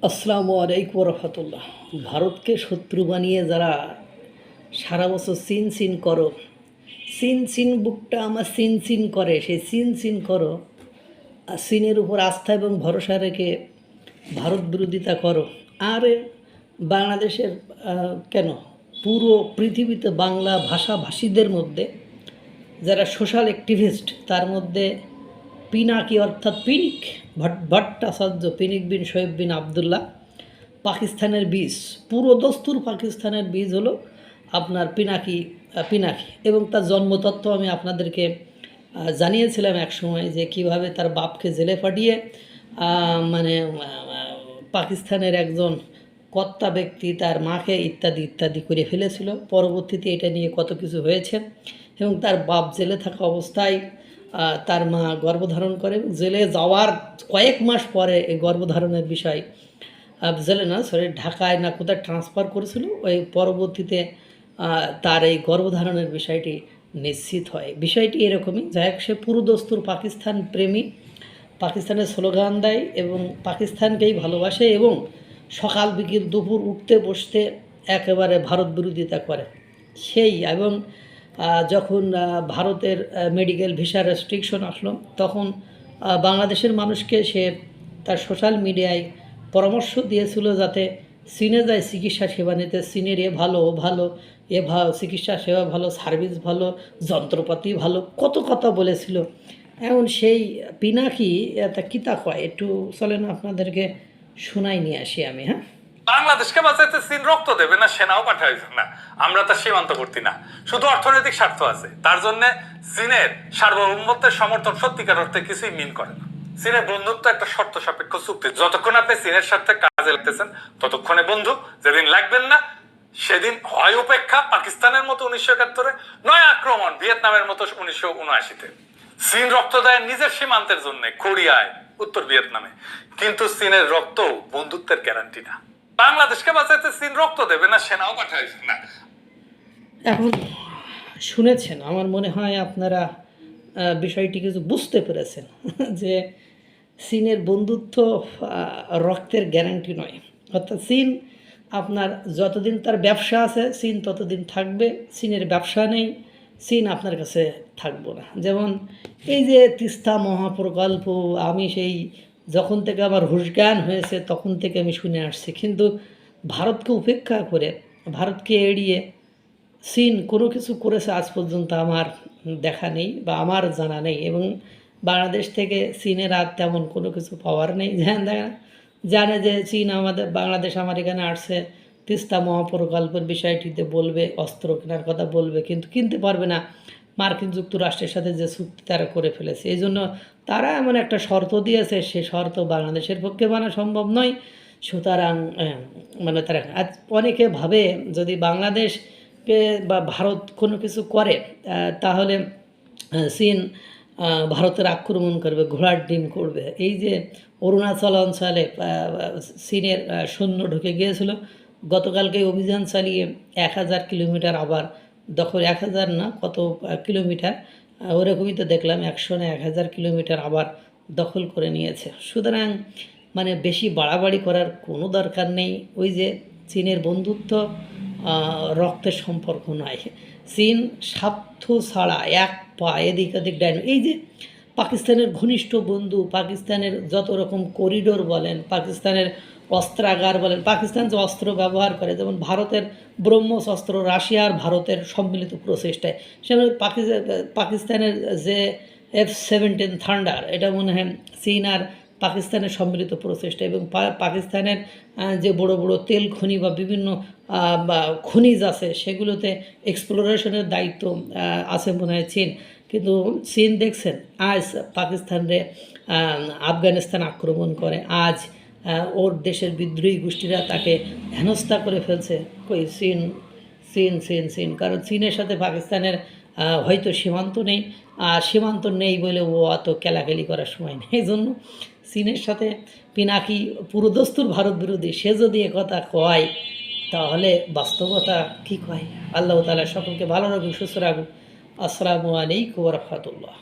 আসসালামু আলাইকুম রহমতুল্লাহ। ভারতকে শত্রু বানিয়ে যারা সারা বছর সিন সিন করো, সিন সিন বুকটা আমার সিন সিন করে, সেই সিন সিন করো আর সিনের উপর আস্থা এবং ভরসা রেখে ভারত বিরোধিতা করো। আর বাংলাদেশের কেন পুরো পৃথিবীতে বাংলা ভাষাভাষীদের মধ্যে যারা সোশ্যাল অ্যাক্টিভিস্ট তার মধ্যে পিনাকি অর্থাৎ পিনিক ভট্টাচার্য, পিনিক বিন শোয়েব বিন আবদুল্লাহ পাকিস্তানের বীজ, পুরো দস্তুর পাকিস্তানের বীজ হলো আপনার পিনাকি এবং তার জন্মতত্ত্ব আমি আপনাদেরকে জানিয়েছিলাম এক সময় যে কিভাবে তার বাপকে জেলে পাঠিয়ে মানে পাকিস্তানের একজন কর্তা ব্যক্তি তার মাকে ইত্যাদি ইত্যাদি করে ফেলেছিল। পরবর্তীতে এটা নিয়ে কত কিছু হয়েছে এবং তার বাপ জেলে থাকা অবস্থায় তার মা গর্ভধারণ করে। জেলে যাওয়ার কয়েক মাস পরে এই গর্ভধারণের বিষয় জেলে না সরি ঢাকায় না কোথায় ট্রান্সফার করেছিল, ওই পরবর্তীতে তার এই গর্ভধারণের বিষয়টি নিশ্চিত হয়। বিষয়টি এরকমই, যাই হোক, সে পুরোদস্তুর পাকিস্তান প্রেমী, পাকিস্তানের স্লোগান দেয় এবং পাকিস্তানকেই ভালোবাসে এবং সকাল বিকেল দুপুর উঠতে বসতে একেবারে ভারত বিরোধিতা করে সেই। এবং যখন ভারতের মেডিকেল ভিসা রেস্ট্রিকশন আসলো তখন বাংলাদেশের মানুষকে সে তার সোশ্যাল মিডিয়ায় পরামর্শ দিয়েছিল যাতে চীনে যায় চিকিৎসা সেবা নিতে। চীনের ভালো চিকিৎসা সেবা ভালো, সার্ভিস ভালো, যন্ত্রপাতি ভালো, কত কথা বলেছিল। এখন সেই পিনাকি এটা কিতা কয় একটু চলেন আপনাদেরকে শোনাই নিয়ে আসি আমি। হ্যাঁ, বাংলাদেশকে বাঁচাইতে চীন রক্ত দেবে না, সেনাও পাঠাইছে না, আমরা তার সীমান্তবর্তী না, শুধু অর্থনৈতিক স্বার্থ আছে। তার জন্য চীনের সার্বভৌমত্বের সমর্থন সত্যিকার অর্থে কিছুই মিন করে না। চীনের বন্ধুত্ব একটা শর্ত সাপেক্ষ চুক্তি, যতক্ষণ আপনি চীনের সাথে কাজে লাগতেছেন ততক্ষণে বন্ধু, যেদিন লাগবেন না সেদিন হয় উপেক্ষা পাকিস্তানের মতো 1971-এ, নয় আক্রমণ ভিয়েতনামের মতো 1979-তে। চীন রক্ত দেয় নিজের সীমান্তের জন্য কোরিয়ায়, উত্তর ভিয়েতনামে, কিন্তু চীনের রক্ত বন্ধুত্বের গ্যারান্টি না। বাংলাদেশকে বাঁচাইতে চীন রক্ত দেবে না, সেনাও পাঠাইছে না। এখন শুনেছেন, আমার মনে হয় আপনারা বিষয়টি কিছু বুঝতে পেরেছেন যে চীনের বন্ধুত্ব রক্তের গ্যারান্টি নয়। অর্থাৎ চীন আপনার যতদিন তার ব্যবসা আছে চীন ততদিন থাকবে, চীনের ব্যবসা নেই চীন আপনার কাছে থাকবো না। যেমন এই যে তিস্তা মহাপ্রকল্প, আমি সেই যখন থেকে আমার হুঁশ জ্ঞান হয়েছে তখন থেকে আমি শুনে আসছি, কিন্তু ভারতকে উপেক্ষা করে, ভারতকে এড়িয়ে চীন কোনো কিছু করেছে আজ পর্যন্ত আমার দেখা নেই বা আমার জানা নেই। এবং বাংলাদেশ থেকে চীনের আর তেমন কোনো কিছু পাওয়ার নেই। জানে যে চীন আমাদের বাংলাদেশ আমার এখানে আসছে তিস্তা মহাপ্রকল্পের বিষয়টিতে বলবে, অস্ত্র কেনার কথা বলবে, কিন্তু কিনতে পারবে না মার্কিন যুক্তরাষ্ট্রের সাথে যে চুক্তি তারা করে ফেলেছে। এই জন্য তারা এমন একটা শর্ত দিয়েছে, সে শর্ত বাংলাদেশের পক্ষে মানা সম্ভব নয়। সুতরাং মানে তারা আজ অনেকে ভাবে যদি বাংলাদেশকে বা ভারত কোনো কিছু করে তাহলে চীন ভারতের আক্রমণ করবে, ঘোড়ার ডিম করবে। এই যে অরুণাচল অঞ্চলে চীনের সৈন্য ঢুকে গিয়েছিল, গতকালকে অভিযান চালিয়ে 1000 কিলোমিটার আবার দখল, 1000 না কত কিলোমিটার ওরকমই তো দেখলাম, 100 না 1000 কিলোমিটার আবার দখল করে নিয়েছে। সুতরাং মানে বেশি বাড়াবাড়ি করার কোনো দরকার নেই। ওই যে চীনের বন্ধুত্ব রক্তের সম্পর্ক নয়, চীন স্বার্থ ছাড়া এক পা এদিক ওদিক ডাইন। এই যে পাকিস্তানের ঘনিষ্ঠ বন্ধু, পাকিস্তানের যত রকম করিডোর বলেন, পাকিস্তানের অস্ত্রাগার বলেন, পাকিস্তান যে অস্ত্র ব্যবহার করে, যেমন ভারতের ব্রহ্মস অস্ত্র, রাশিয়া আর ভারতের সম্মিলিত প্রচেষ্টায়, সেখানে পাকিস্তানের যে F-17 থান্ডার, এটা মনে হয় চীন আর পাকিস্তানের সম্মিলিত প্রচেষ্টা। এবং পাকিস্তানের যে বড় বড় তেল খনি বা বিভিন্ন খনিজ আছে সেগুলোতে এক্সপ্লোরেশনের দায়িত্ব আছে মনে হয় চীন। কিন্তু চীন দেখছেন আজ পাকিস্তানে আফগানিস্তান আক্রমণ করে, আজ ওর দেশের বিদ্রোহী গোষ্ঠীরা তাকে হেনস্থা করে ফেলছে। কই চীন চীন চীন চীন কারণ চীনের সাথে পাকিস্তানের হয়তো সীমান্ত নেই, আর সীমান্ত নেই বলে ও অত কেলাকেলি করার সময় নেই। এই জন্য চীনের সাথে পিনাকি পুরোদস্তুর ভারত বিরোধী, সে যদি একথা কয় তাহলে বাস্তবতা কী কয়। আল্লাহ তাআলা সকলকে ভালো রাখুক, সুস্থ রাখুক। আসসালামু আলাইকুম ওয়া রাহমাতুল্লাহ।